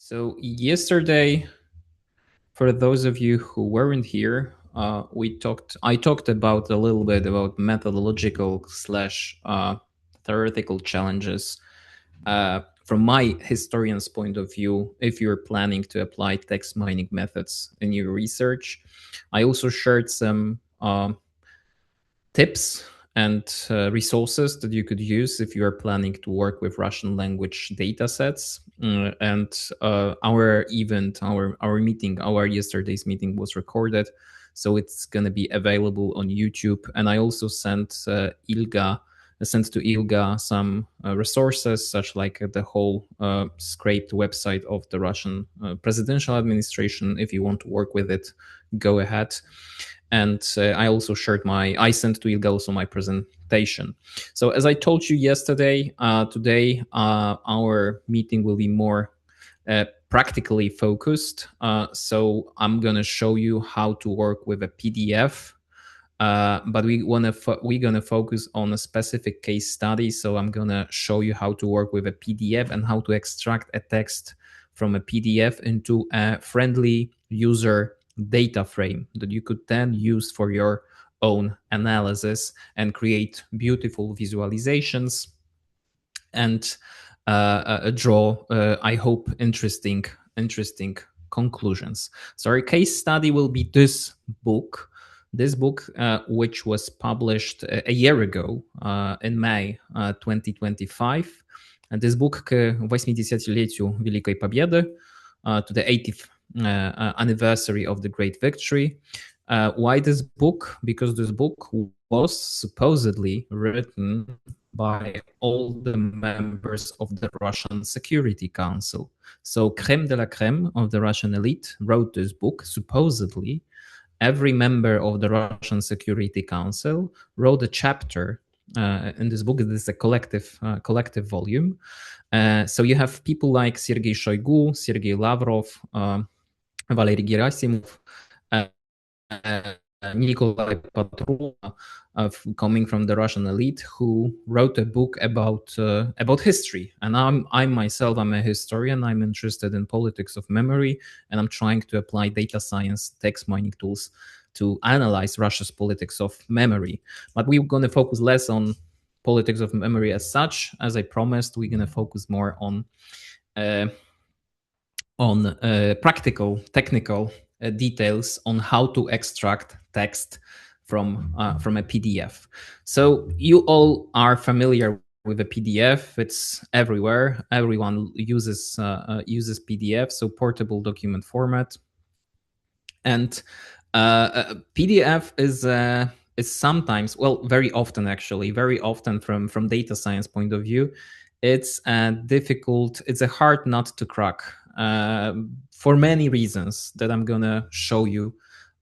So yesterday, for those of you who weren't here, I talked about a little bit about methodological slash theoretical challenges from my historian's point of view. If you're planning to apply text mining methods in your research, I also shared some tips and resources that you could use if you are planning to work with Russian language datasets. Our meeting, our yesterday's meeting was recorded, so it's going to be available on YouTube. And I also sent to Ilga some resources, such like the whole scraped website of the Russian presidential administration. If you want to work with it, go ahead. And I sent to Ilga also my presentation. So as I told you yesterday, today our meeting will be more practically focused. So I'm going to show you how to work with a PDF. But we're gonna focus on a specific case study. So I'm gonna show you how to work with a PDF and how to extract a text from a PDF into a friendly user data frame that you could then use for your own analysis and create beautiful visualizations and draw, I hope, interesting conclusions. So our case study will be this book. This book, which was published a year ago in May 2025. And this book к 80-летию Великой Победы, to the 80th anniversary of the Great Victory. Why this book? Because this book was supposedly written by all the members of the Russian Security Council. So crème de la crème of the Russian elite wrote this book. Supposedly, every member of the Russian Security Council wrote a chapter in this book. This is a collective volume. So you have people like Sergei Shoigu, Sergei Lavrov, Valery Gerasimov, Nikolai Patrulov, coming from the Russian elite, who wrote a book about history. And I myself, I'm a historian. I'm interested in politics of memory, and I'm trying to apply data science text mining tools to analyze Russia's politics of memory. But we're going to focus less on politics of memory as such. As I promised, we're going to focus more on practical, technical details on how to extract text from a PDF. So you all are familiar with a PDF. It's everywhere. Everyone uses PDF, so portable document format. And PDF is sometimes, well, very often actually, very often from data science point of view, it's a hard nut to crack. For many reasons that I'm gonna show you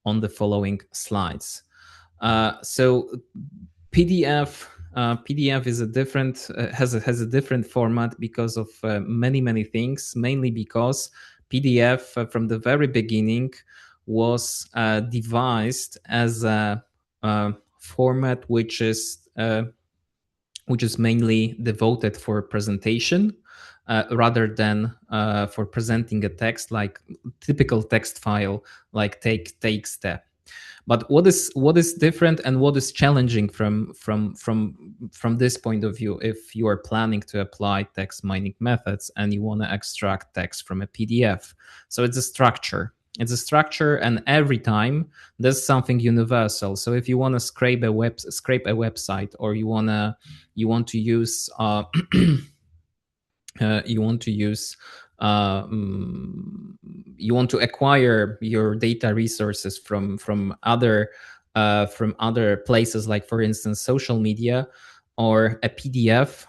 on the following slides. So PDF is has a different format because of many things. Mainly because PDF from the very beginning was devised as a format which is mainly devoted for presentation. Rather than for presenting a text, like typical text file, like takes that. But what is different and what is challenging from this point of view, if you are planning to apply text mining methods and you want to extract text from a PDF? So it's a structure. It's a structure, and every time there's something universal. So if you want to scrape a website, or you want to use you want to acquire your data resources from other places, like for instance social media or a PDF,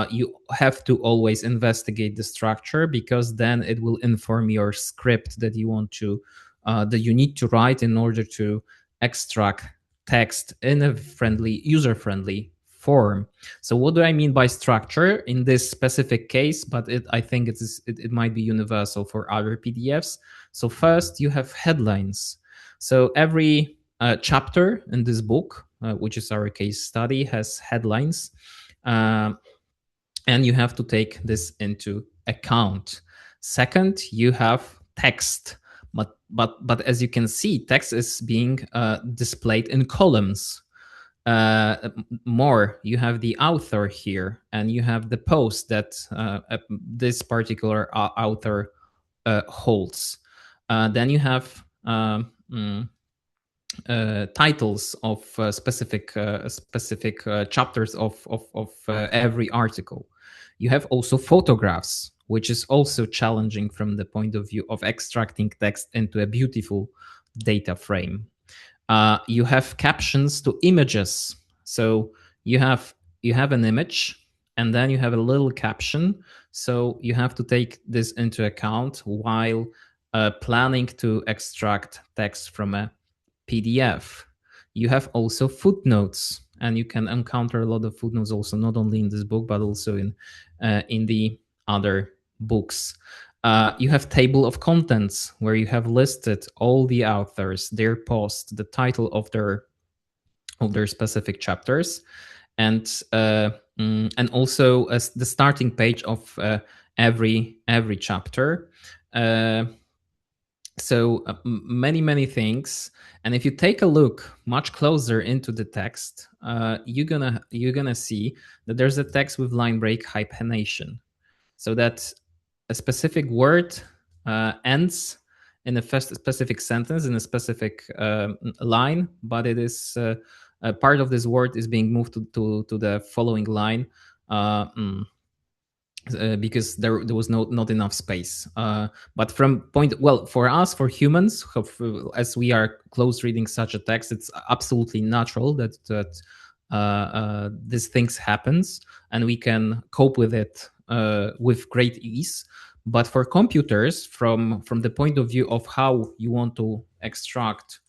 you have to always investigate the structure, because then it will inform your script that you need to write in order to extract text in a user-friendly form. So what do I mean by structure in this specific case? But I think it might be universal for other PDFs. So first, you have headlines. So every chapter in this book, which is our case study, has headlines, and you have to take this into account. Second, you have text, but as you can see, text is being displayed in columns. More, you have the author here, and you have the post that this particular author holds. Then you have titles of specific chapters of every article. You have also photographs, which is also challenging from the point of view of extracting text into a beautiful data frame. You have captions to images. So you have an image, and then you have a little caption. So you have to take this into account while planning to extract text from a PDF. You have also footnotes, and you can encounter a lot of footnotes also, not only in this book but also in the other books. You have table of contents, where you have listed all the authors, their post, the title of their specific chapters, and also the starting page of every chapter. Many things. And if you take a look much closer into the text, you're gonna see that there's a text with line break hyphenation, so that a specific word ends in a specific sentence in a specific line, but it is a part of this word is being moved to the following line. Because there was not enough space. But for us, for humans, as we are close reading such a text, it's absolutely natural that these things happens, and we can cope with it with great ease. But for computers, from the point of view of how you want to extract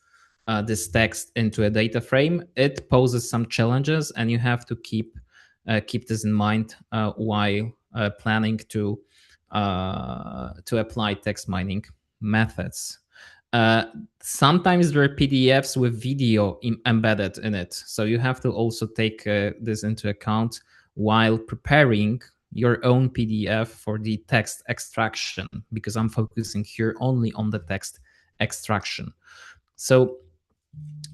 this text into a data frame, it poses some challenges, and you have to keep this in mind while planning to apply text mining methods. Sometimes there are PDFs with video embedded in it, so you have to also take this into account while preparing your own PDF for the text extraction, because I'm focusing here only on the text extraction. So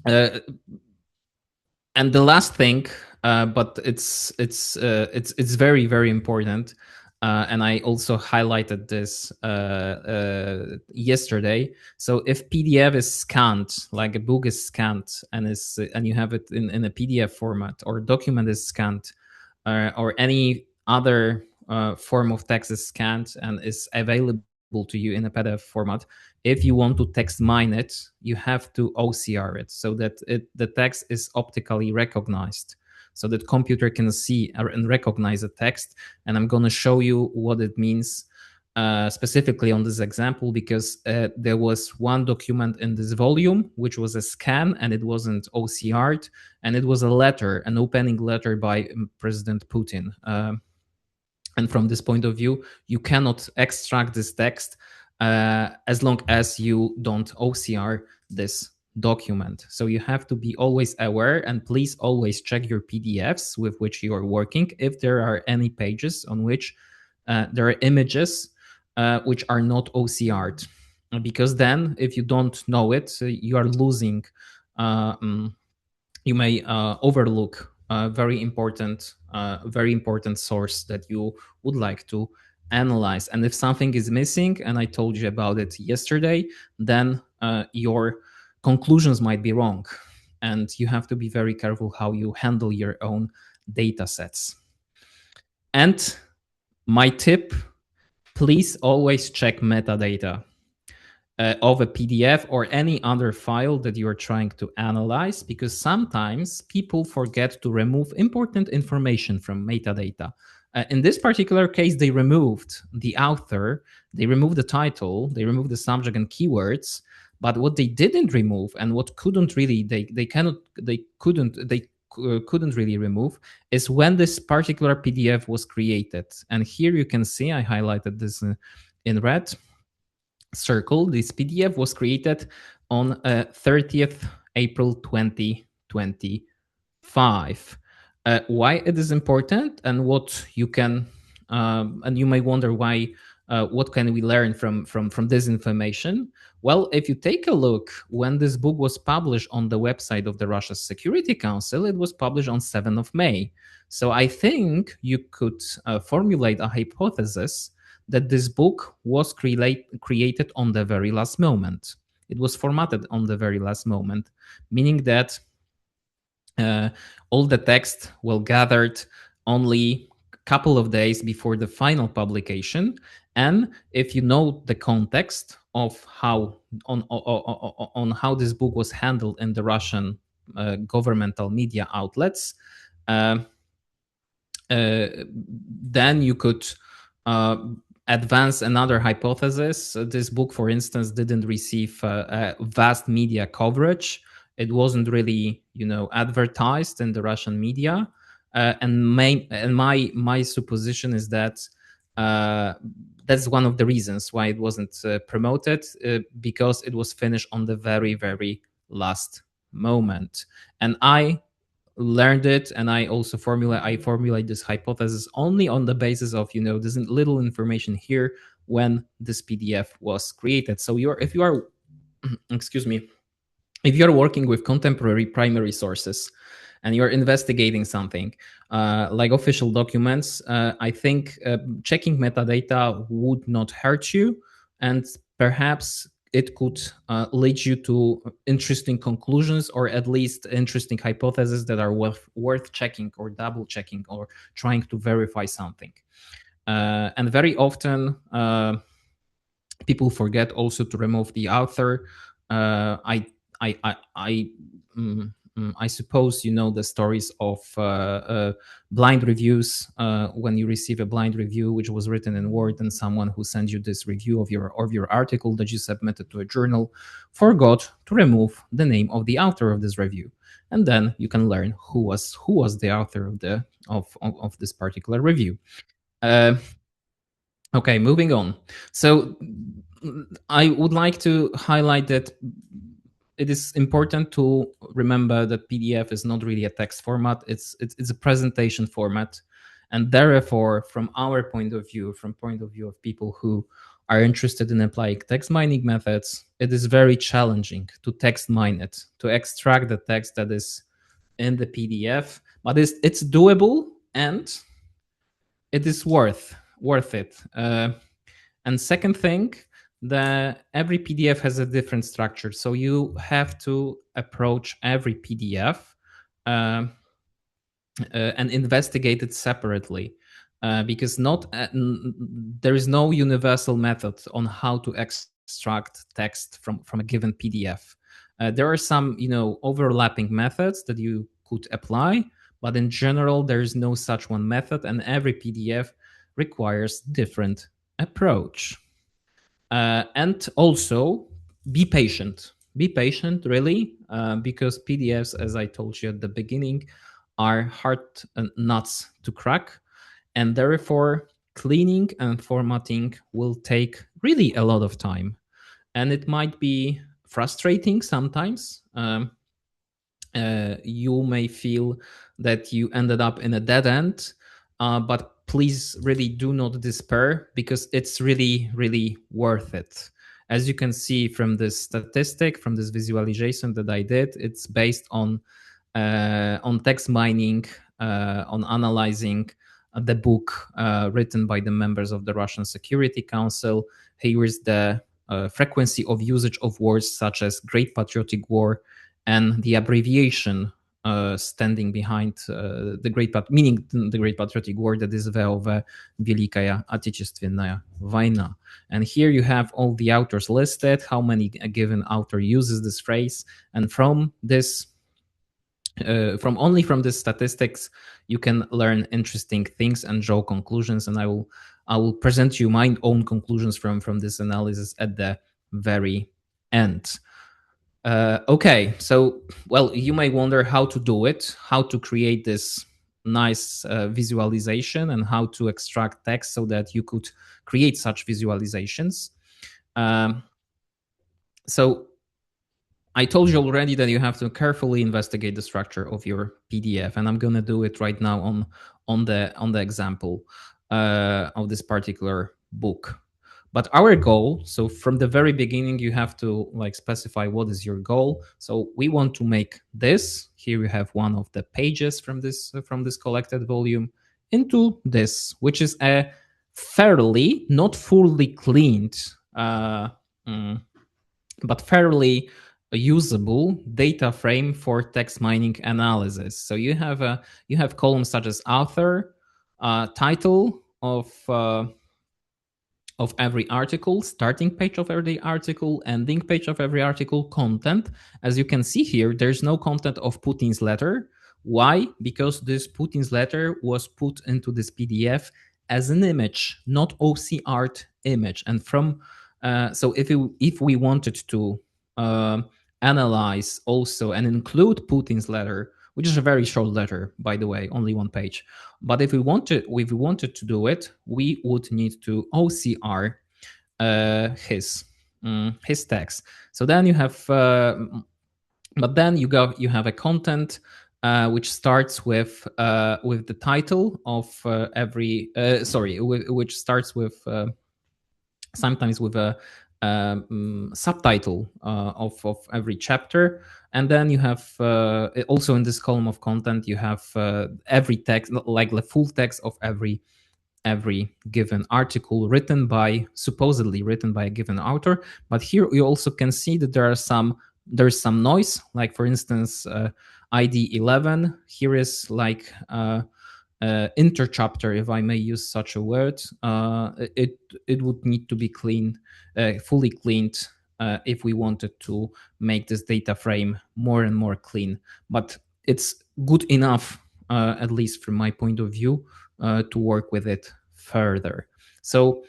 and the last thing, but it's very, very important, and I also highlighted this yesterday. So if PDF is scanned, like a book is scanned and you have it in a PDF format, or document is scanned, or any other form of text is scanned and is available to you in a PDF format, if you want to text mine it, you have to OCR it, so that the text is optically recognized, so that computer can see and recognize the text. And I'm going to show you what it means specifically on this example, because there was one document in this volume which was a scan, and it wasn't OCR'd, and it was a letter, an opening letter by President Putin. And from this point of view, you cannot extract this text as long as you don't OCR this document. So you have to be always aware, and please always check your PDFs with which you are working if there are any pages on which there are images which are not OCR'd, because then if you don't know it, you are losing. You may overlook a very important source that you would like to analyze. And if something is missing, and I told you about it yesterday, then your conclusions might be wrong, and you have to be very careful how you handle your own data sets. And my tip, please always check metadata of a PDF or any other file that you are trying to analyze, because sometimes people forget to remove important information from metadata. In this particular case, they removed the author, they removed the title, they removed the subject and keywords. But what they didn't remove, and what couldn't really couldn't really remove, is when this particular PDF was created. And here you can see I highlighted this in red circle. This PDF was created on 30th April 2025. Why it is important, and what you can and you may wonder why what can we learn from this information? Well, if you take a look, when this book was published on the website of the Russia's Security Council, it was published on 7th of May. So I think you could formulate a hypothesis that this book was created on the very last moment. It was formatted on the very last moment, meaning that all the text will gathered only a couple of days before the final publication. And if you know the context of how on how this book was handled in the Russian governmental media outlets, uh, then you could uh, advance another hypothesis. This book, for instance, didn't receive vast media coverage. It wasn't really, advertised in the Russian media. And my supposition is that that's one of the reasons why it wasn't promoted, because it was finished on the very, very last moment. And I learned it, and I also formulate this hypothesis only on the basis of this little information here when this PDF was created. So if you are excuse me, if you're working with contemporary primary sources and you're investigating something like official documents, I think checking metadata would not hurt you, and perhaps it could lead you to interesting conclusions, or at least interesting hypotheses that are worth checking or double checking or trying to verify something. And very often people forget also to remove the author. I suppose you know the stories of blind reviews. When you receive a blind review which was written in Word, and someone who sends you this review of your article that you submitted to a journal forgot to remove the name of the author of this review, and then you can learn who was the author of this particular review. Okay, moving on. So I would like to highlight that it is important to remember that PDF is not really a text format. It's a presentation format. And therefore, from our point of view, from point of view of people who are interested in applying text mining methods, it is very challenging to text mine it, to extract the text that is in the PDF. But it's doable, and it is worth it. And second thing, every PDF has a different structure, so you have to approach every PDF and investigate it separately, because there is no universal method on how to extract text from a given PDF. There are some overlapping methods that you could apply, but in general there is no such one method, and every PDF requires different approach. And also be patient. Be patient, really, because PDFs, as I told you at the beginning, are hard nuts to crack, and therefore cleaning and formatting will take really a lot of time, and it might be frustrating sometimes. You may feel that you ended up in a dead end, but please really do not despair, because it's really, really worth it. As you can see from this statistic, from this visualization that I did, it's based on text mining, on analyzing the book written by the members of the Russian Security Council. Here is the frequency of usage of words such as Great Patriotic War, and the abbreviation standing behind meaning the Great Patriotic War, that is VOV, Великая Отечественная война. And here you have all the authors listed, how many a given author uses this phrase, and from this from this statistics you can learn interesting things and draw conclusions, and I will present you my own conclusions from this analysis at the very end. Okay, so well, you may wonder how to do it, how to create this nice visualization, and how to extract text so that you could create such visualizations. So I told you already that you have to carefully investigate the structure of your PDF, and I'm going to do it right now on the example of this particular book. But our goal, so from the very beginning, you have to like specify what is your goal. So we want to make this. Here you have one of the pages from this collected volume into this, which is a fairly, not fully cleaned, mm, but fairly usable data frame for text mining analysis. So you have columns such as author, title of every article, starting page of every article, ending page of every article, content. As you can see here, there's no content of Putin's letter. Why? Because this Putin's letter was put into this PDF as an image, not OCR image. And from so if we wanted to uh, analyze also and include Putin's letter, which is a very short letter, by the way, only one page. But if we wanted to do it, we would need to OCR his text. So then you have, but then you have a content which starts with the title of every which starts with sometimes with a subtitle of every chapter. And then you have also in this column of content, you have every text, like the full text of every given article supposedly written by a given author. But here you also can see that there's some noise, like for instance, ID 11. Here is like interchapter, if I may use such a word. It would need to be cleaned, fully cleaned, if we wanted to make this data frame more and more clean. But it's good enough, at least from my point of view, to work with it further. So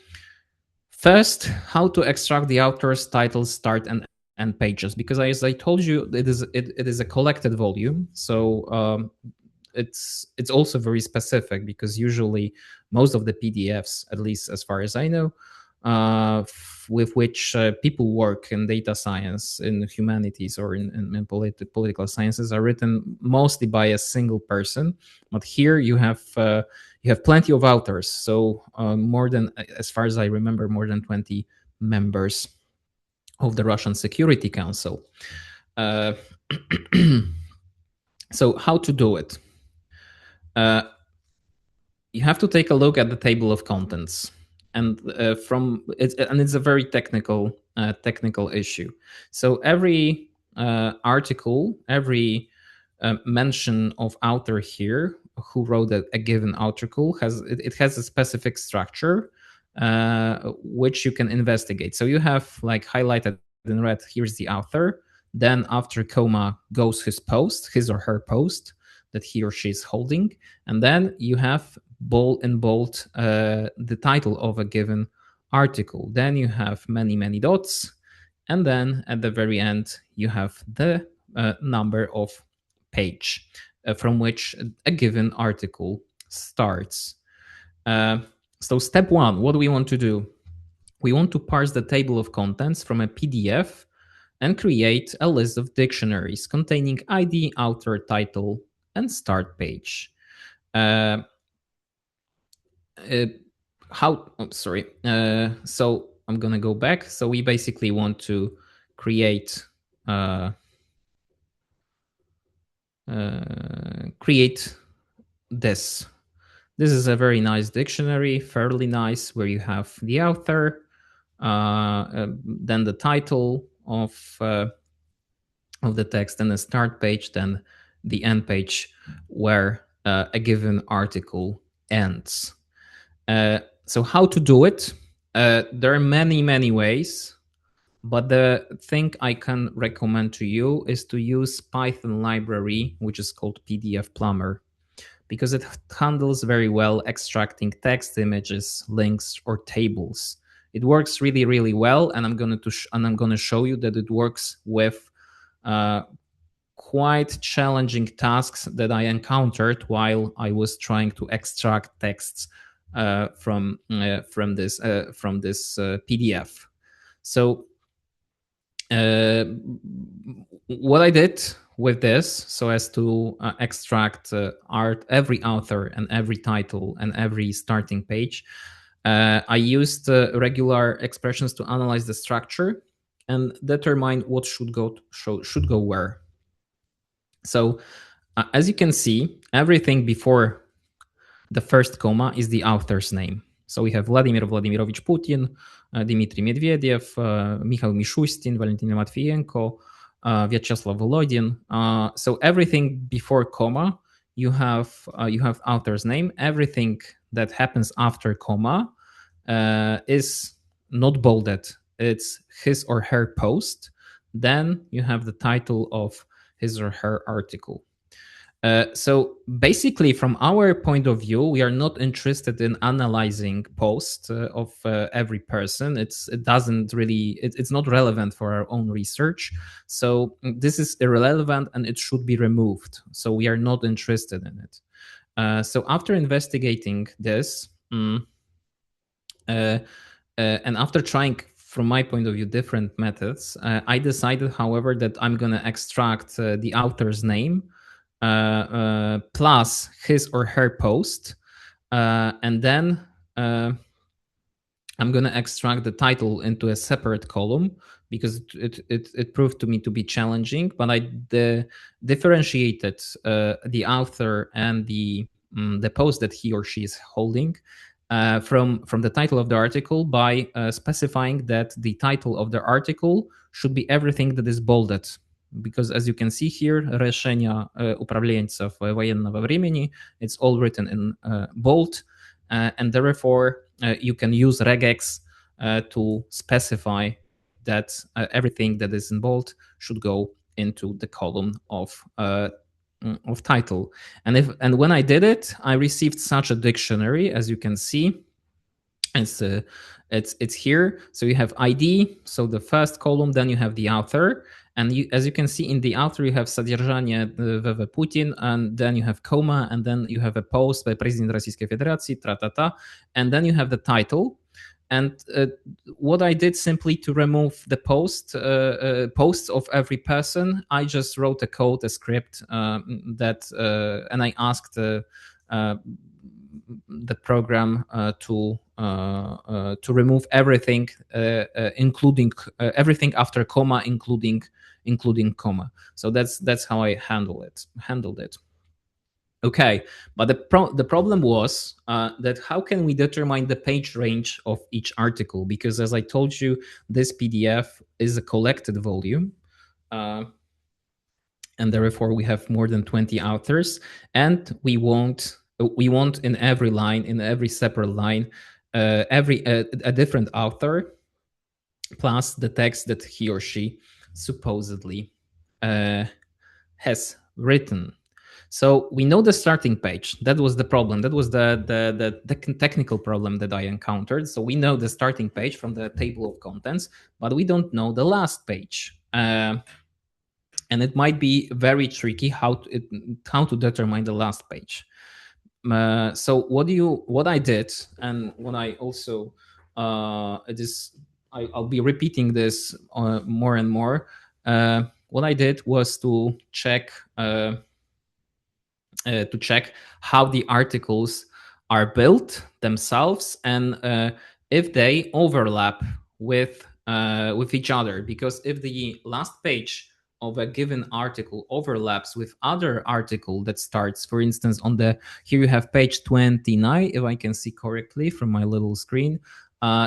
first, how to extract the author's title, start, and end pages, because as I told you, it is a collected volume. So it's also very specific, because usually most of the PDFs, at least as far as I know, with which people work in data science, in humanities, or in political sciences, are written mostly by a single person. But here you have plenty of authors, so more than, as far as I remember, more than 20 members of the Russian Security Council. So how to do it? You have to take a look at the table of contents, and it's a very technical issue. So every article, every mention of author here who wrote a given article has a specific structure which you can investigate. So you have like highlighted in red, here's the author. Then after comma goes his or her post that he or she is holding. And then you have bold the title of a given article. Then you have many dots. And then at the very end, you have the number of page from which a given article starts. So step one, what do we want to do? We want to parse the table of contents from a PDF and create a list of dictionaries containing ID, author, title, and start page. So I'm gonna go back. So we basically want to create this. This is a very nice dictionary, fairly nice, where you have the author, then the title of the text, and the start page, then the end page where a given article ends. So how to do it? There are many ways, but the thing I can recommend to you is to use Python library, which is called PDF Plumber, because it handles very well extracting text, images, links, or tables. It works really well, and I'm going to show you that it works with quite challenging tasks that I encountered while I was trying to extract texts from this PDF. So what I did with this, so as to extract every author and every title and every starting page, I used regular expressions to analyze the structure and determine what should go where. So as you can see, everything before the first comma is the author's name. So we have Vladimir Vladimirovich Putin, Dmitry Medvedev, Mikhail Mishustin, Valentin Matvienko, Vyacheslav Volodin. So everything before comma, you have author's name. Everything that happens after comma is not bolded. It's his or her post. Then you have the title of his or her article. So basically, from our point of view, we are not interested in analyzing posts of every person. It's not relevant for our own research. So this is irrelevant and it should be removed. So we are not interested in it. So after investigating this, and after trying, from my point of view, different methods, I decided, however, that I'm going to extract the author's name plus his or her post, and then I'm going to extract the title into a separate column because it proved to me to be challenging. But I differentiated the author and the post that he or she is holding from the title of the article by specifying that the title of the article should be everything that is bolded. Because as you can see here, решения управленцев военного времени, it's all written in bold, and therefore you can use regex to specify that everything that is in bold should go into the column of title. And when I did it, I received such a dictionary, as you can see. It's here. So you have ID, so the first column, then you have the author, and as you can see in the author, you have содержание в Putin, and then you have comma, and then you have a post by President Российской Федерации, tra-ta-ta, and then you have the title. And what I did simply to remove the posts of every person, I just wrote a code, a script and I asked the program to remove everything, including everything after comma, including comma. So that's how I handled it. Okay, but the problem was that how can we determine the page range of each article? Because as I told you, this PDF is a collected volume, and therefore we have more than 20 authors, and we want in every line, in every separate line, a different author plus the text that he or she supposedly has written. So we know the starting page. That was the problem. That was the technical problem that I encountered. So we know the starting page from the table of contents, but we don't know the last page. And it might be very tricky how to determine the last page. So what I did, and what I also I'll be repeating this more and more. What I did was to check how the articles are built themselves and if they overlap with each other. Because if the last page of a given article overlaps with other article that starts, for instance, here you have page 29, if I can see correctly from my little screen.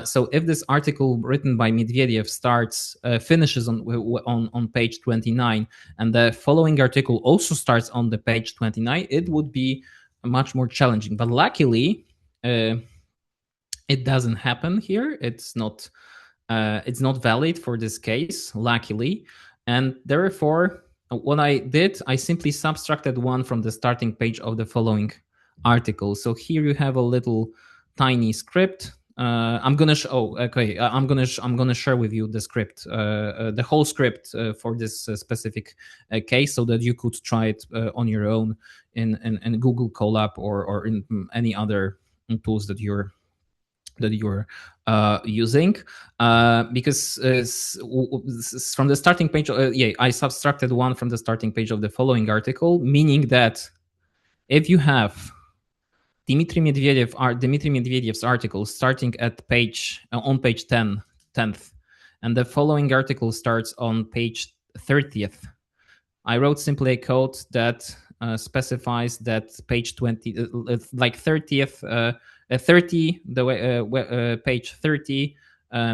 So if this article written by Medvedev finishes on page 29, and the following article also starts on the page 29, it would be much more challenging. But luckily, it doesn't happen here. It's not valid for this case, luckily. And therefore, what I did, I simply subtracted one from the starting page of the following article. So here you have a little tiny script. I'm gonna share with you the script, the whole script for this specific case, so that you could try it on your own in Google Colab or in any other tools that you're using, because from the starting page, I subtracted one from the starting page of the following article, meaning that if you have Dmitry Medvedev's article starting at page on page 10th, and the following article starts on page 30th. I wrote simply a code that specifies that page 20, like 30th, 30, the way, page 30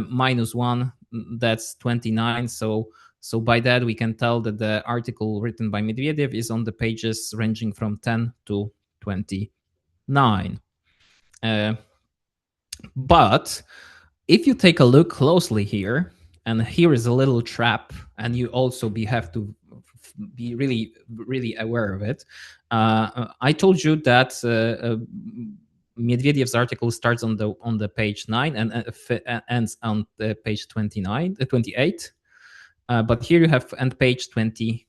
minus 1, that's 29. So by that we can tell that the article written by Medvedev is on the pages ranging from 10 to 29. But if you take a look closely here, and here is a little trap, and you also have to be really aware of it. I told you that Medvedev's article starts on the page 9 and ends on the page 28. But here you have end page 20.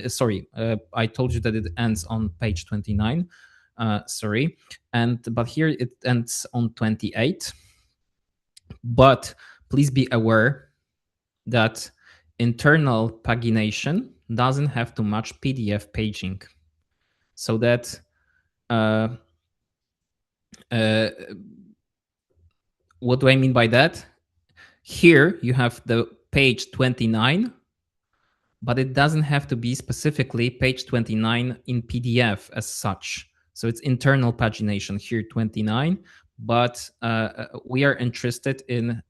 Sorry, I told you that it ends on page 29. Sorry, but here it ends on 28. But please be aware that internal pagination doesn't have to match PDF paging. So that what do I mean by that? Here you have the page 29, but it doesn't have to be specifically page 29 in PDF as such. So it's internal pagination here, 29, but we are interested in,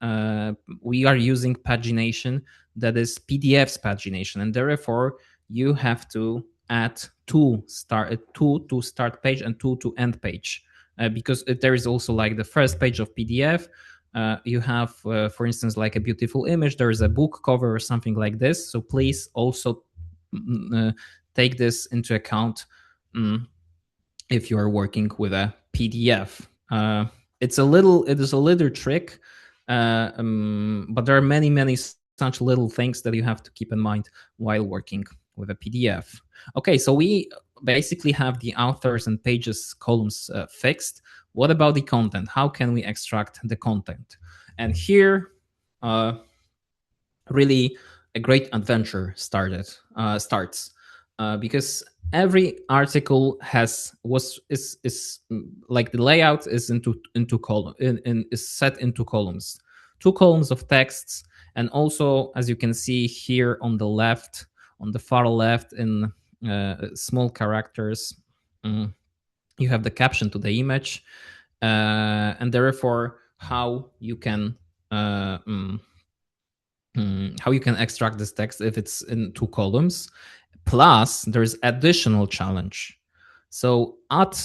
we are using pagination that is PDF's pagination, and therefore you have to add two to start page and two to end page, because there is also like the first page of PDF. You have, for instance, like a beautiful image, there is a book cover or something like this. So please also take this into account if you are working with a PDF. It is a little trick, but there are many such little things that you have to keep in mind while working with a PDF. Okay, so we basically have the authors and pages columns fixed. What about the content? How can we extract the content? And here, really a great adventure starts, because every article is like the layout is into column is set into columns, 2 columns of texts, and also, as you can see here on the left, on the far left in small characters, you have the caption to the image, and therefore how you can extract this text if it's in 2 columns. Plus, there's additional challenge. So odd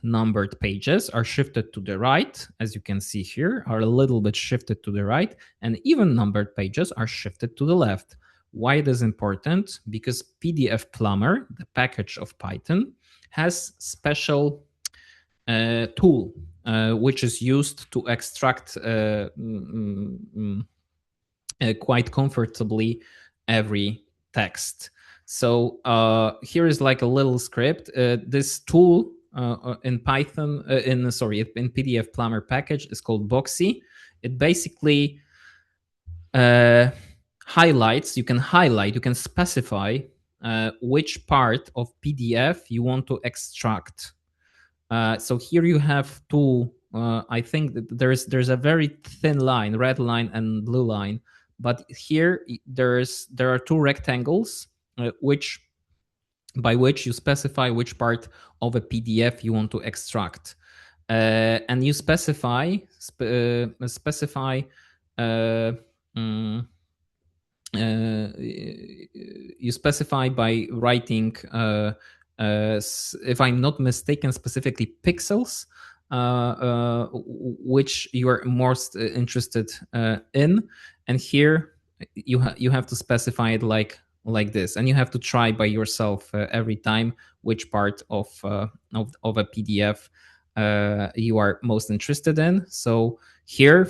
numbered pages are shifted to the right, as you can see here, are a little bit shifted to the right, and even numbered pages are shifted to the left. Why it is important? Because PDF Plumber, the package of Python, has special tool which is used to extract quite comfortably every text. So here is like a little script. This tool in Python, in PDF Plumber package is called Boxy. It basically highlights. You can specify which part of PDF you want to extract. So here you have two. I think that there's a very thin line, red line and blue line. But here there are 2 rectangles, by which you specify which part of a PDF you want to extract, and you specify by writing, if I'm not mistaken, specifically pixels, which you are most interested in. And here you have to specify it like this, and you have to try by yourself every time which part of a PDF you are most interested in. So here,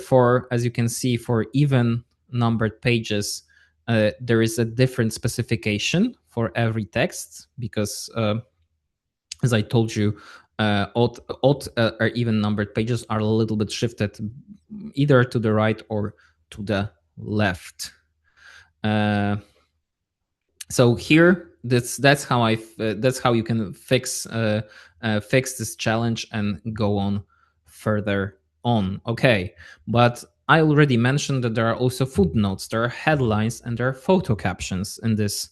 as you can see, for even numbered pages, there is a different specification for every text, because as I told you, odd or even numbered pages are a little bit shifted either to the right or to the left. So here that's how you can fix this challenge and go on further on. Okay, but I already mentioned that there are also footnotes, there are headlines, and there are photo captions in this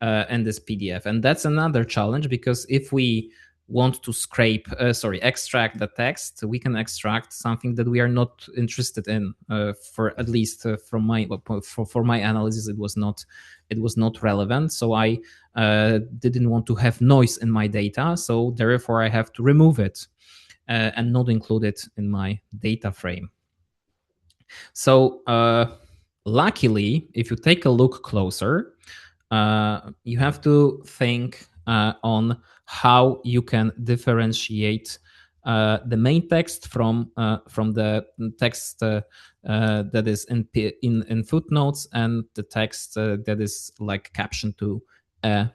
PDF, and that's another challenge, because if we want to extract the text, we can extract something that we are not interested in. For at least from my for my analysis, it was not relevant. So I didn't want to have noise in my data, so therefore I have to remove it and not include it in my data frame. So luckily, if you take a look closer, you have to think on how you can differentiate the main text from the text that is in footnotes, and the text that is like caption to an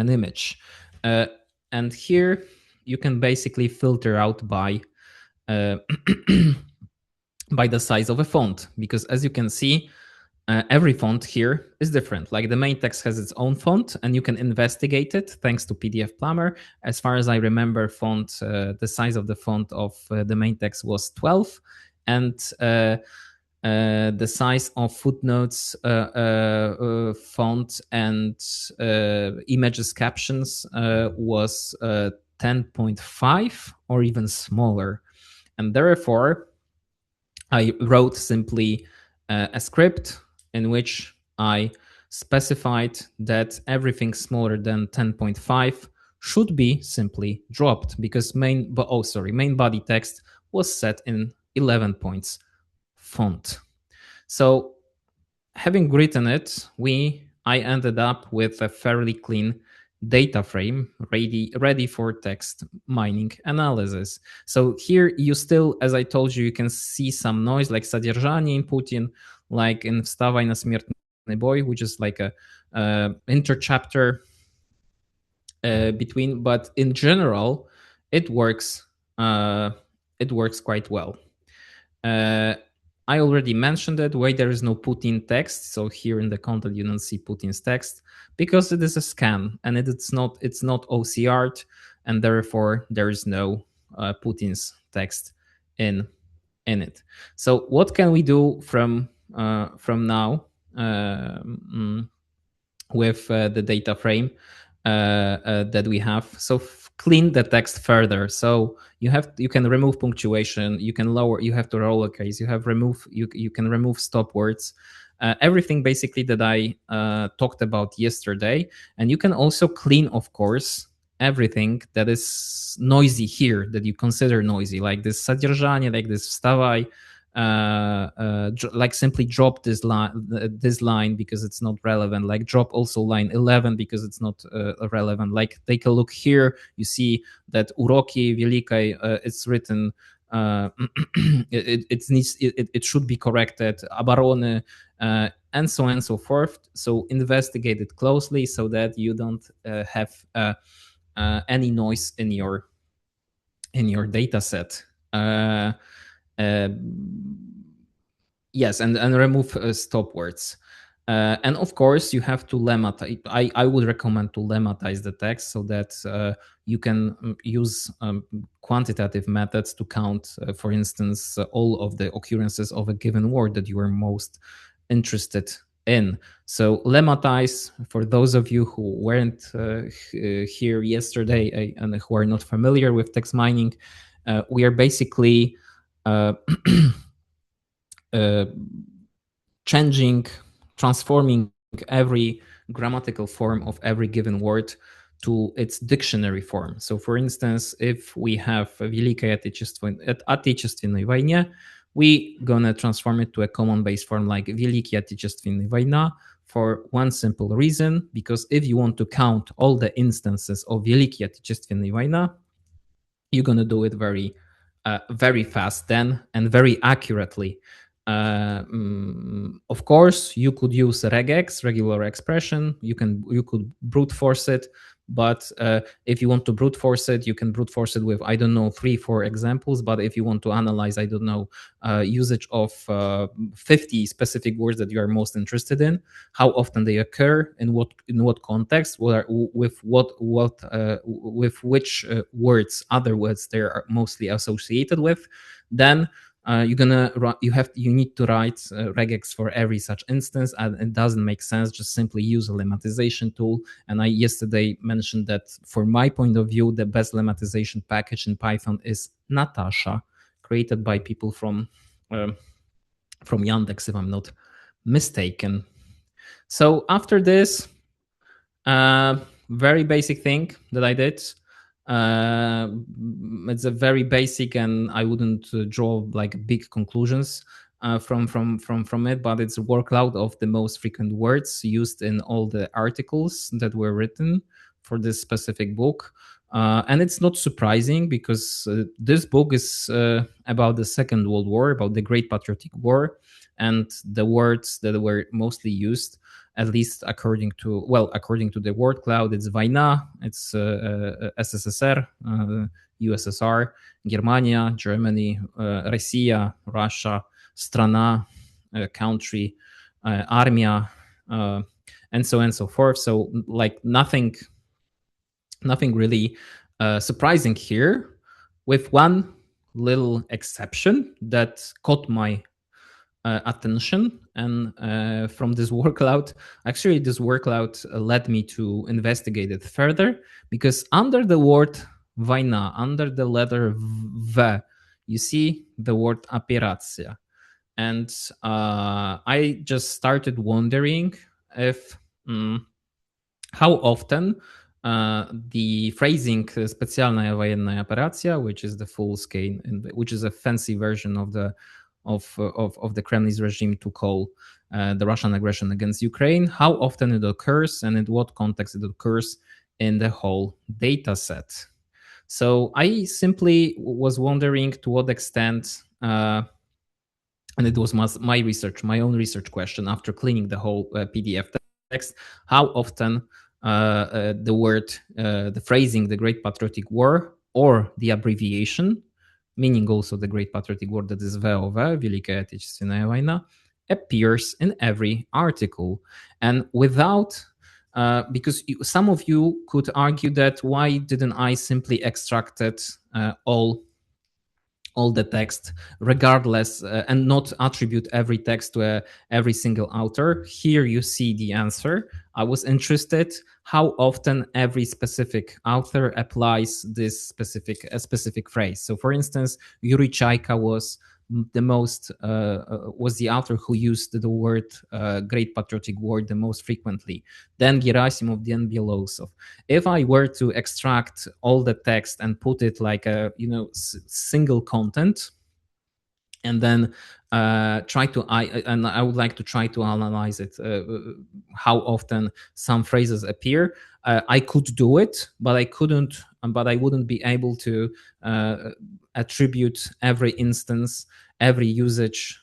image. And here you can basically filter out by by the size of a font, because as you can see, every font here is different. Like the main text has its own font, and you can investigate it thanks to PDF Plumber. As far as I remember, the size of the font of the main text was 12, and the size of footnotes font and images captions was 10.5 or even smaller, and therefore I wrote simply a script in which I specified that everything smaller than 10.5 should be simply dropped, because main body text was set in 11 points font. So having written it, I ended up with a fairly clean data frame ready for text mining analysis. So here you still, as I told you, you can see some noise like содержание in Putin, like in Wstawaj na śmiertny boj, which is like a interchapter between, but in general, it works quite well. I already mentioned it, why there is no Putin text. So here in the content, you don't see Putin's text because it is a scan and it's not OCR'd, and therefore there is no Putin's text in it. So what can we do from now with the data frame that we have? So clean the text further. So you can remove punctuation, you can lower, you have to lowercase, you can remove stop words, everything basically that I talked about yesterday. And you can also clean, of course, everything that is noisy here, that you consider noisy, like this содержание, like this wstawaj, like simply drop this line because it's not relevant, like drop also line 11 because it's not relevant. Like take a look here, you see that uroki wielkiej, it's written it should be corrected, obrony, and so on and so forth. So investigate it closely so that you don't have any noise in your data set. Yes, and remove stop words. And of course, you have to lemmatize. I would recommend to lemmatize the text so that you can use quantitative methods to count, for instance, all of the occurrences of a given word that you are most interested in. So lemmatize, for those of you who weren't here yesterday and who are not familiar with text mining, we are basically transforming every grammatical form of every given word to its dictionary form. So for instance, if we have Великая Отечественная война, we gonna transform it to a common base form like Великая Отечественная война, for one simple reason, because if you want to count all the instances of Великая Отечественная война, you're gonna do it very fast then and very accurately. Of course, you could use regex, regular expression. You could brute force it, But if you want to brute force it, you can brute force it with, I don't know, 3-4 examples. But if you want to analyze, I don't know, usage of 50 specific words that you are most interested in, how often they occur, in what context, with which words, other words they are mostly associated with, then you need to write regex for every such instance, and it doesn't make sense just simply use a lemmatisation tool. And I yesterday mentioned that for my point of view, the best lemmatisation package in Python is Natasha, created by people from Yandex, if I'm not mistaken. So after this, very basic thing that I did. It's a very basic, and I wouldn't draw like big conclusions from it, but it's a workload of the most frequent words used in all the articles that were written for this specific book. And it's not surprising, because this book is about the Second World War, about the Great Patriotic War, and the words that were mostly used, at least according to the word cloud, it's Война, it's SSSR, USSR, Germania, Germany, Россия, Russia, страна, country, армия, and so on and so forth. So like nothing really surprising here, with one little exception that caught my attention. And from this workload, actually this workload led me to investigate it further, because under the word война, under the letter V, you see the word operacja. And I just started wondering if how often the phrasing "специальная военная операция," which is the full scale, which is a fancy version of the Kremlin's regime to call the Russian aggression against Ukraine, how often it occurs and in what context it occurs in the whole data set. So I simply was wondering to what extent, and it was my research, my own research question after cleaning the whole PDF text, how often the word, the phrasing, the Great Patriotic War, or the abbreviation, meaning also the Great Patriotic War, that is VOV, Великая Отечественная война, appears in every article. And without, because some of you could argue that why didn't I simply extracted all the text regardless, and not attribute every text to every single author? Here you see the answer. I was interested how often every specific author applies this specific phrase. So for instance, Yuri Chaika was the author who used the word Great Patriotic War the most frequently. Then Gerasimov, then Belosov. If I were to extract all the text and put it like a single content, and then I would like to try to analyze it, how often some phrases appear. I could do it, but I couldn't. But I wouldn't be able to attribute every instance, every usage,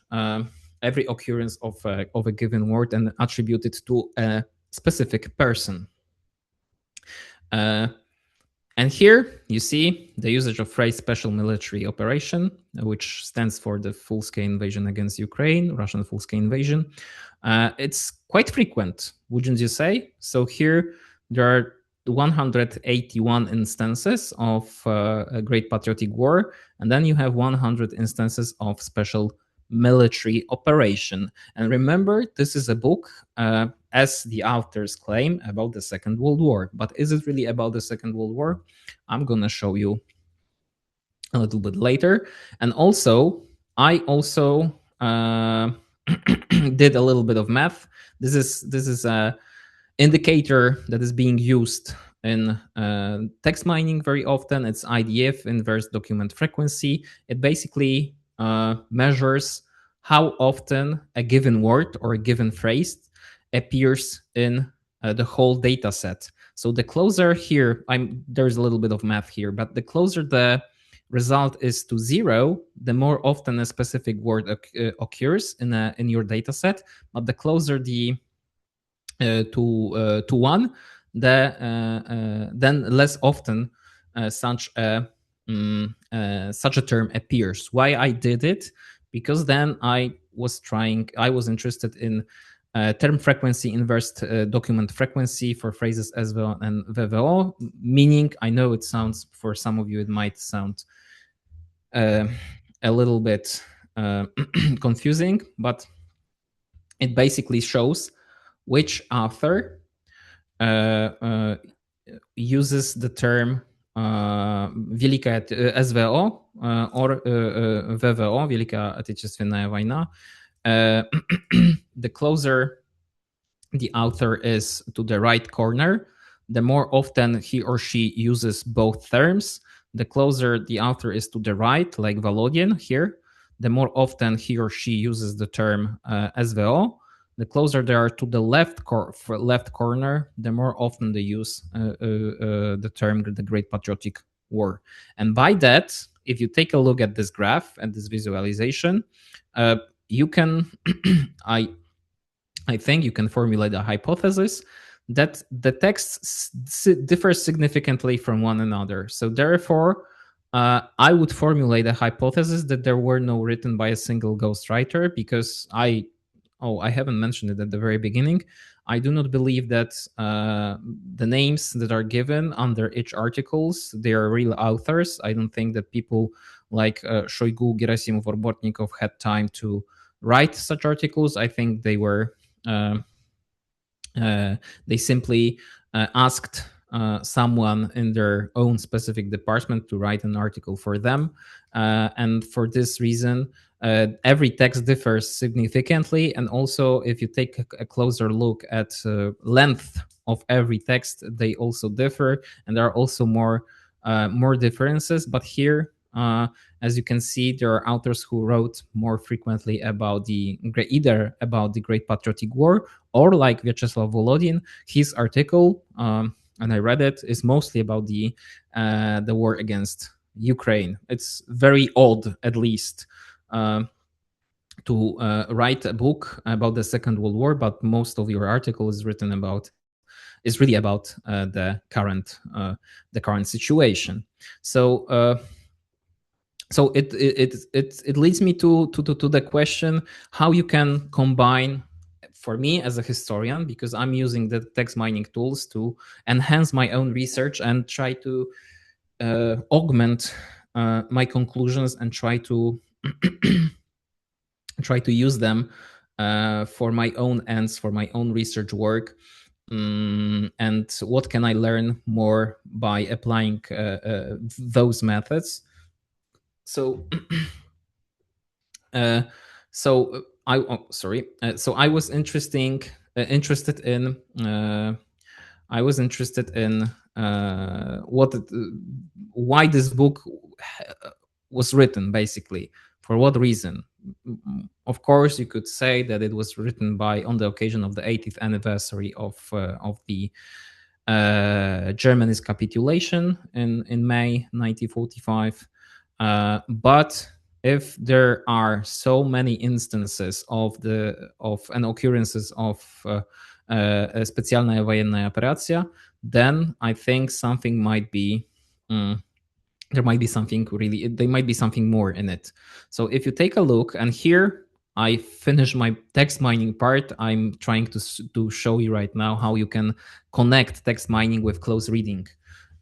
every occurrence of a given word and attribute it to a specific person. And here you see the usage of phrase special military operation, which stands for the full-scale invasion against Ukraine, Russian full-scale invasion. It's quite frequent, wouldn't you say? So here there are 181 instances of a Great Patriotic War, and then you have 100 instances of special military operation. And remember, this is a book, as the authors claim, about the Second World War. But is it really about the Second World War? I'm going to show you a little bit later. And also, I also did a little bit of math. This is a indicator that is being used in text mining very often. It's IDF, inverse document frequency. It basically measures how often a given word or a given phrase appears in the whole data set. So the closer here, there's a little bit of math here, but the closer the result is to 0, the more often a specific word occurs in your data set. But the closer to 1, then less often such a term appears. Why I did it? Because then I was interested in term frequency inverse document frequency for phrases SVO and VVO, meaning, I know it sounds, for some of you, it might sound a little bit confusing, but it basically shows which author uses the term Великая СВО or ВВО, Великая Отечественная война. The closer the author is to the right corner, the more often he or she uses both terms. The closer the author is to the right, like Volodin here, the more often he or she uses the term SVO. The closer they are to the left corner, the more often they use the term the Great Patriotic War. And by that, if you take a look at this graph and this visualization, you can, I think you can formulate a hypothesis that the texts differ significantly from one another. So therefore, I would formulate a hypothesis that there were no written by a single ghostwriter, because I haven't mentioned it at the very beginning. I do not believe that the names that are given under each articles, they are real authors. I don't think that people like Shoigu, Gerasimov, or Bortnikov had time to write such articles. I think they were they simply asked someone in their own specific department to write an article for them. And for this reason, every text differs significantly. And also, if you take a closer look at length of every text, they also differ. And there are also more differences. But here, as you can see, there are authors who wrote more frequently about either about the Great Patriotic War, or like Vyacheslav Volodin, his article, and I read it, is mostly about the war against Ukraine. It's very odd, at least, to write a book about the Second World War, but most of your article is really about the current situation. So it leads me to the question how you can combine, for me as a historian, because I'm using the text mining tools to enhance my own research and try to augment my conclusions and try to use them for my own ends, for my own research work. And what can I learn more by applying those methods? So, I was interested in why this book was written, basically, for what reason. Of course, you could say that it was written on the occasion of the 80th anniversary of the Germany's capitulation in May 1945. But if there are so many instances of and occurrences of specjalna wojenna operacja, then I think something might be there might be something more in it. So if you take a look, and here I finish my text mining part, I'm trying to show you right now how you can connect text mining with close reading.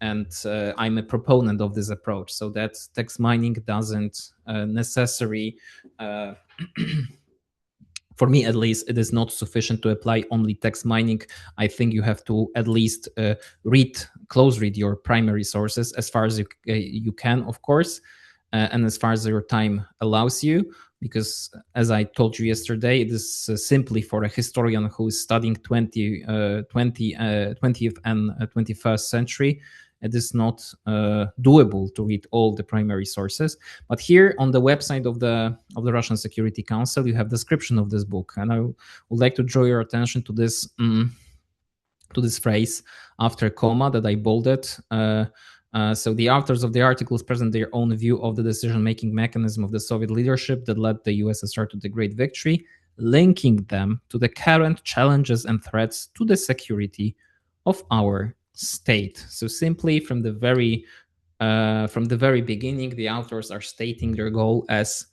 And I'm a proponent of this approach, so that text mining doesn't necessarily, for me at least, it is not sufficient to apply only text mining. I think you have to at least close read your primary sources as far as you can, of course, and as far as your time allows you. Because, as I told you yesterday, it is simply for a historian who is studying 20th and 21st century. It is not doable to read all the primary sources. But here on the website of the Russian Security Council, you have description of this book, and I would like to draw your attention to this phrase after comma that I bolded. So the authors of the articles present their own view of the decision-making mechanism of the Soviet leadership that led the USSR to the Great Victory, linking them to the current challenges and threats to the security of our state. So simply from the very beginning, the authors are stating their goal as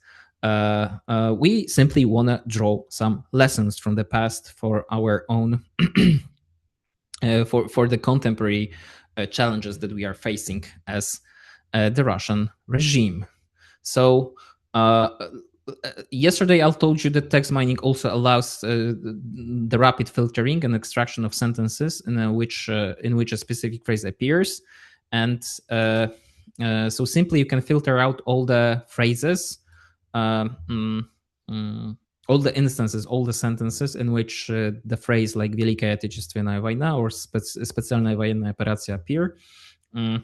we simply want to draw some lessons from the past for our own for the contemporary challenges that we are facing as the Russian regime. So yesterday I told you that text mining also allows the rapid filtering and extraction of sentences in which a specific phrase appears, and so simply you can filter out all the phrases, um, mm, mm, all the instances, all the sentences in which the phrase like Wielka Отечественная война or специальная военная операция appear. And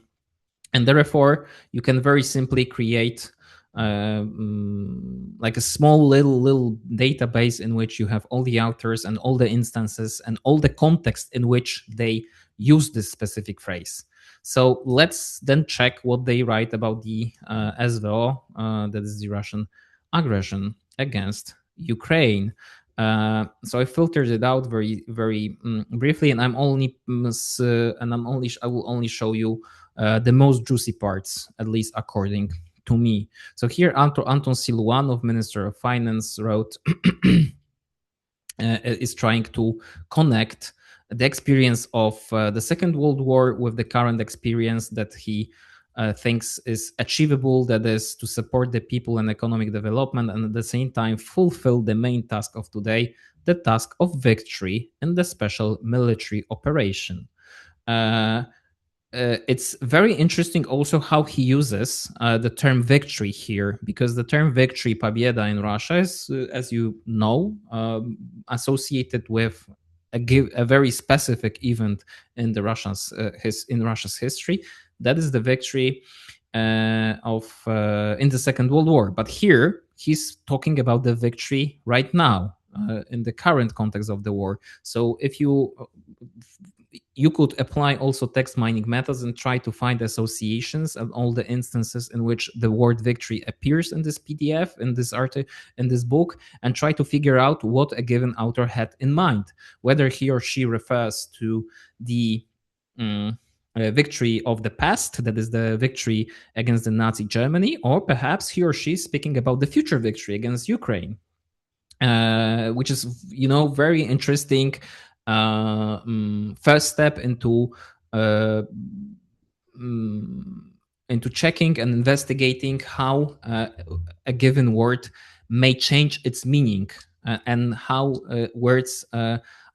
therefore, you can very simply create like a small little database in which you have all the authors and all the instances and all the context in which they use this specific phrase. So let's then check what they write about the SVO, that is the Russian aggression against Ukraine. So I filtered it out very briefly, and I will only show you the most juicy parts, at least according to me. So here, Anton Siluanov, Minister of Finance, wrote is trying to connect the experience of the Second World War with the current experience that he thinks is achievable, that is to support the people and economic development, and at the same time fulfill the main task of today, the task of victory in the special military operation. It's very interesting also how he uses the term victory here, because the term victory, победа, in Russia is, as you know, associated with a very specific event in the Russia's history. That is the victory of in the Second World War. But here he's talking about the victory right now in the current context of the war. So if you could apply also text mining methods and try to find associations of all the instances in which the word victory appears in this PDF, in this article, in this book, and try to figure out what a given author had in mind, whether he or she refers to the victory of the past, that is the victory against the Nazi Germany, or perhaps he or she is speaking about the future victory against Ukraine, which is, very interesting first step into checking and investigating how a given word may change its meaning and how words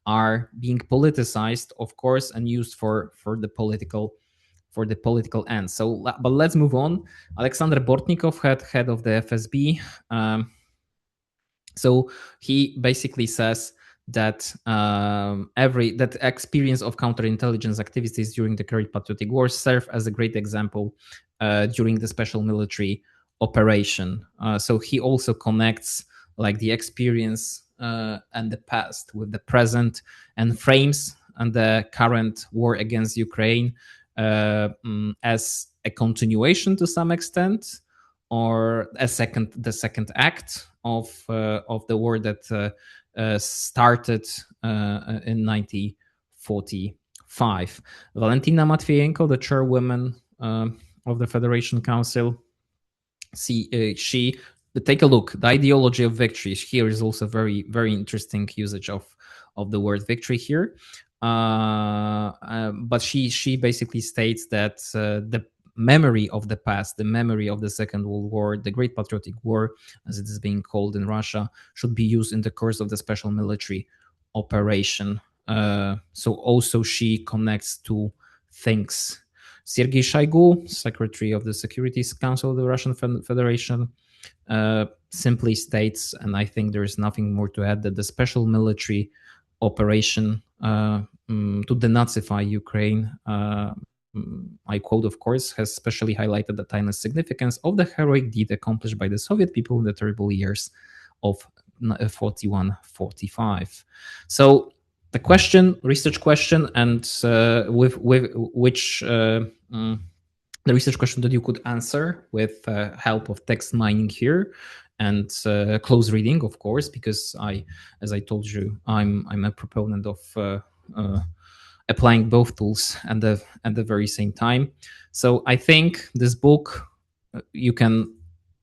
are being politicized, of course, and used for the political end. So, but let's move on. Alexander Bortnikov, head of the FSB. So he basically says that that experience of counterintelligence activities during the Great Patriotic War serve as a great example during the special military operation. So he also connects like the experience and the past with the present, and frames and the current war against Ukraine as a continuation to some extent, or the second act of the war that started in 1945. Valentina Matvienko, the chairwoman of the Federation Council, she take a look. The ideology of victory here is also very, very interesting usage of the word victory here. But she basically states that the memory of the past, the memory of the Second World War, the Great Patriotic War, as it is being called in Russia, should be used in the course of the special military operation. So also she connects two things. Sergei Shoigu, Secretary of the Security Council of the Russian Federation, simply states, and I think there is nothing more to add, that the special military operation to denazify Ukraine, I quote, of course, has specially highlighted the timeless significance of the heroic deed accomplished by the Soviet people in the terrible years of 41-45. So the question, research question, and with which the research question that you could answer with help of text mining here and close reading, of course, because as I told you, I'm a proponent of applying both tools at the very same time. So I think this book, you can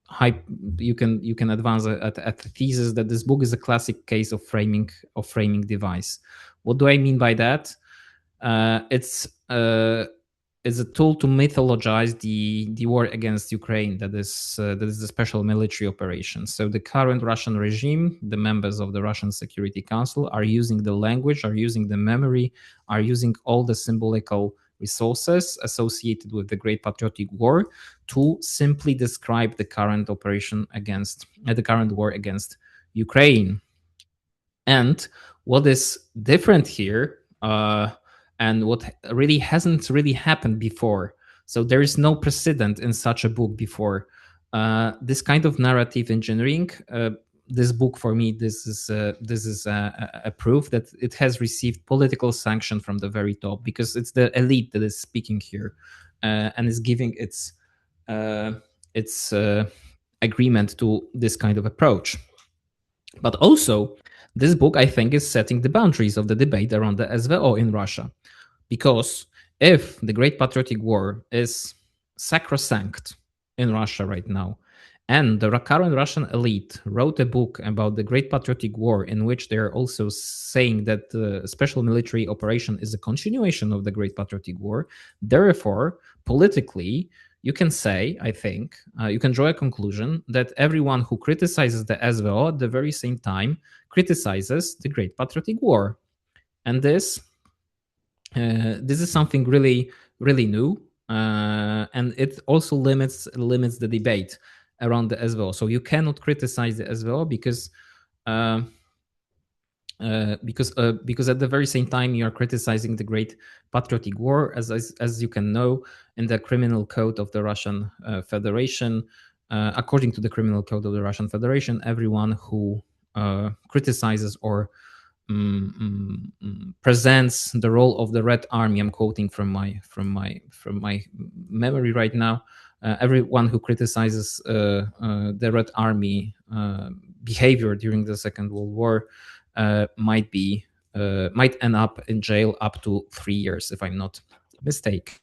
hype you can advance at the thesis that this book is a classic case of framing device. What do I mean by that? It's is a tool to mythologize the war against Ukraine. That is a special military operation. So the current Russian regime, the members of the Russian Security Council, are using the language, are using the memory, are using all the symbolical resources associated with the Great Patriotic War to simply describe the current operation against the current war against Ukraine. And what is different here, and what really hasn't really happened before, so there is no precedent in such a book before. This kind of narrative engineering, this book for me, this is a proof that it has received political sanction from the very top, because it's the elite that is speaking here, and is giving its agreement to this kind of approach. But also, this book, I think, is setting the boundaries of the debate around the SVO in Russia. Because if the Great Patriotic War is sacrosanct in Russia right now, and the current Russian elite wrote a book about the Great Patriotic War, in which they're also saying that the special military operation is a continuation of the Great Patriotic War, therefore, politically, you can say, I think, you can draw a conclusion that everyone who criticizes the SVO at the very same time criticizes the Great Patriotic War. And this is something really, really new. And it also limits the debate around the SVO. So you cannot criticize the SVO because at the very same time you are criticizing the Great Patriotic War, as you can know, in the criminal code of the Russian Federation. According to the criminal code of the Russian Federation, everyone who criticizes or presents the role of the Red Army. I'm quoting from my memory right now. Everyone who criticizes the Red Army behavior during the Second World War might end up in jail up to 3 years, if I'm not mistaken.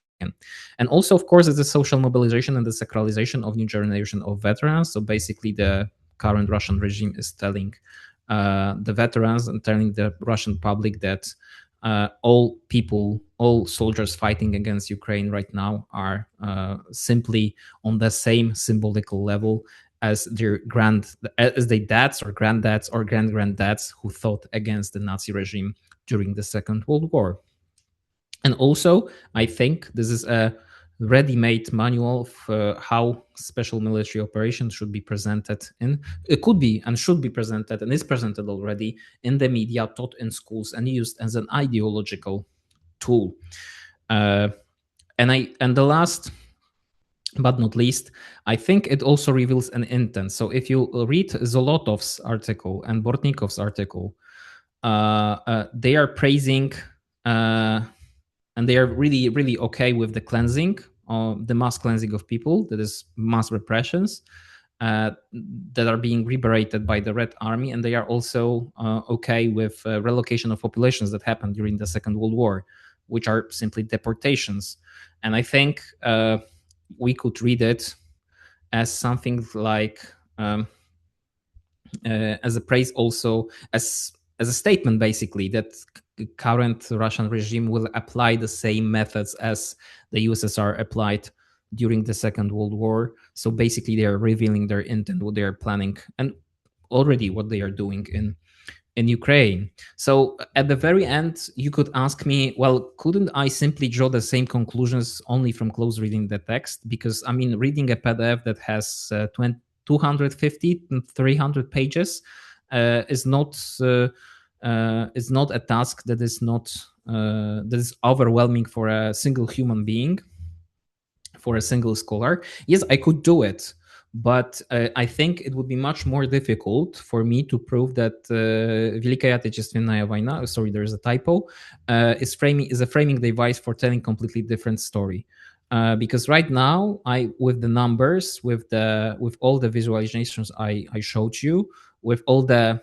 And also, of course, it's the social mobilization and the sacralization of new generation of veterans. So basically, the current Russian regime is telling the veterans and telling the Russian public that all soldiers fighting against Ukraine right now are simply on the same symbolical level as their dads or granddads or grand-granddads who fought against the Nazi regime during the Second World War. And also, I think this is a ready-made manual of how special military operations should be presented in. It could be and should be presented and is presented already in the media, taught in schools, and used as an ideological tool. And the last but not least, I think it also reveals an intent. So if you read Zolotov's article and Bortnikov's article, they are praising and they are really, really okay with the cleansing, the mass cleansing of people, that is mass repressions that are being liberated by the Red Army. And they are also okay with relocation of populations that happened during the Second World War, which are simply deportations. And I think we could read it as something like as a praise, also as a statement, basically, that the current Russian regime will apply the same methods as the USSR applied during the Second World War. So basically, they are revealing their intent, what they are planning, and already what they are doing in Ukraine. So at the very end, you could ask me, well, couldn't I simply draw the same conclusions only from close reading the text? Because I mean, reading a PDF that has 250, 300 pages is not a task that is overwhelming for a single human being, for a single scholar. Yes, I could do it, but I think it would be much more difficult for me to prove that Великая Отечественная война, sorry, there's a typo, is a framing device for telling completely different story. Because right now, with the numbers, with all the visualizations I showed you, with all the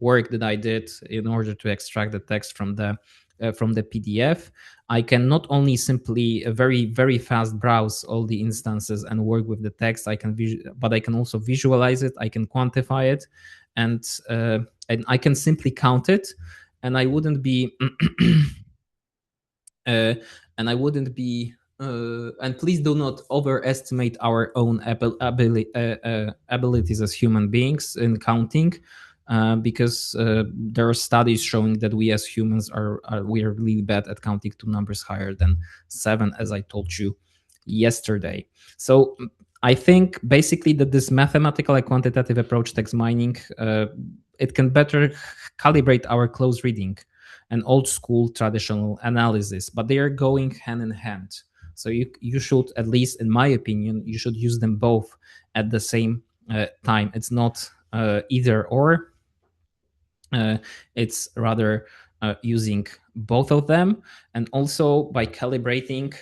work that I did in order to extract the text from the from the PDF, I can not only simply very fast browse all the instances and work with the text. But I can also visualize it. I can quantify it, and I can simply count it, and I wouldn't be uh, and I wouldn't be. And please do not overestimate our own abilities as human beings in counting, because there are studies showing that we as humans we are really bad at counting to numbers higher than 7, as I told you yesterday. So I think basically that this mathematical and quantitative approach, text mining, it can better calibrate our close reading and old school traditional analysis, but they are going hand in hand. So you should, at least in my opinion, you should use them both at the same time. It's not either or. It's rather using both of them, and also by calibrating.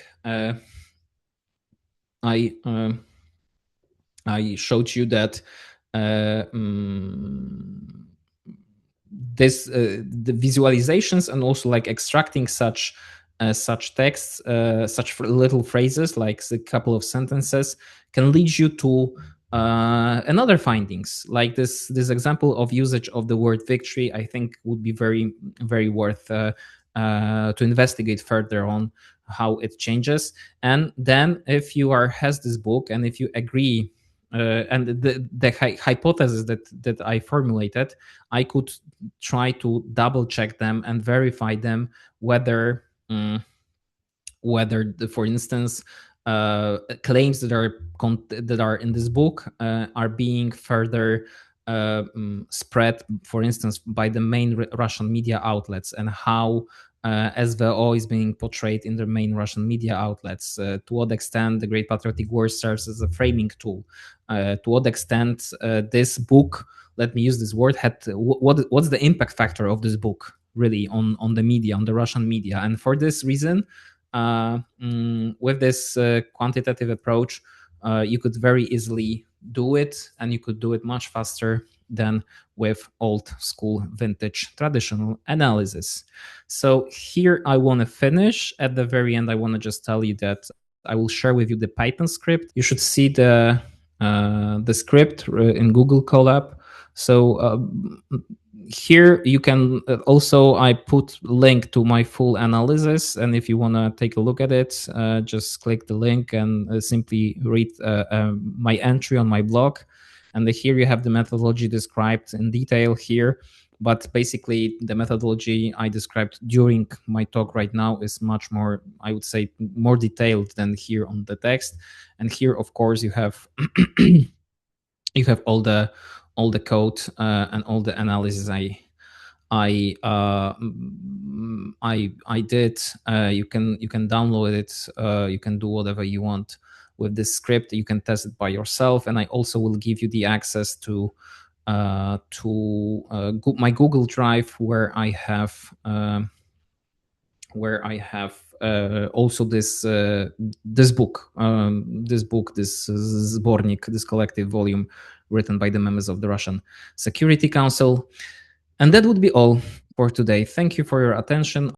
I I showed you that uh, um, this the visualizations, and also like extracting such texts, such little phrases like a couple of sentences, can lead you to another findings, like this example of usage of the word victory. I think would be very worth to investigate further on how it changes. And then if you has this book, and if you agree, and the hypothesis that I formulated, I could try to double check them and verify them, whether for instance, claims that are in this book are being further spread, for instance, by the main Russian media outlets, and how SVO is being portrayed in the main Russian media outlets. To what extent the Great Patriotic War serves as a framing tool? To what extent this book, let me use this word, what's the impact factor of this book really on the media, on the Russian media? And for this reason, with this quantitative approach, you could very easily do it, and you could do it much faster than with old school vintage traditional analysis. So here I want to finish. At the very end, I want to just tell you that I will share with you the Python script. You should see the script in Google Colab. So here you can also, I put link to my full analysis, and if you want to take a look at it, just click the link and simply read my entry on my blog. And here you have the methodology described in detail here. But basically, the methodology I described during my talk right now is much more, I would say, more detailed than here on the text. And here, of course, you have you have all the code and all the analysis I did. You can download it. You can do whatever you want with this script. You can test it by yourself, and I also will give you the access to my Google Drive, where I have also this book, this zbornik, this collective volume written by the members of the Russian Security Council. And that would be all for today. Thank you for your attention.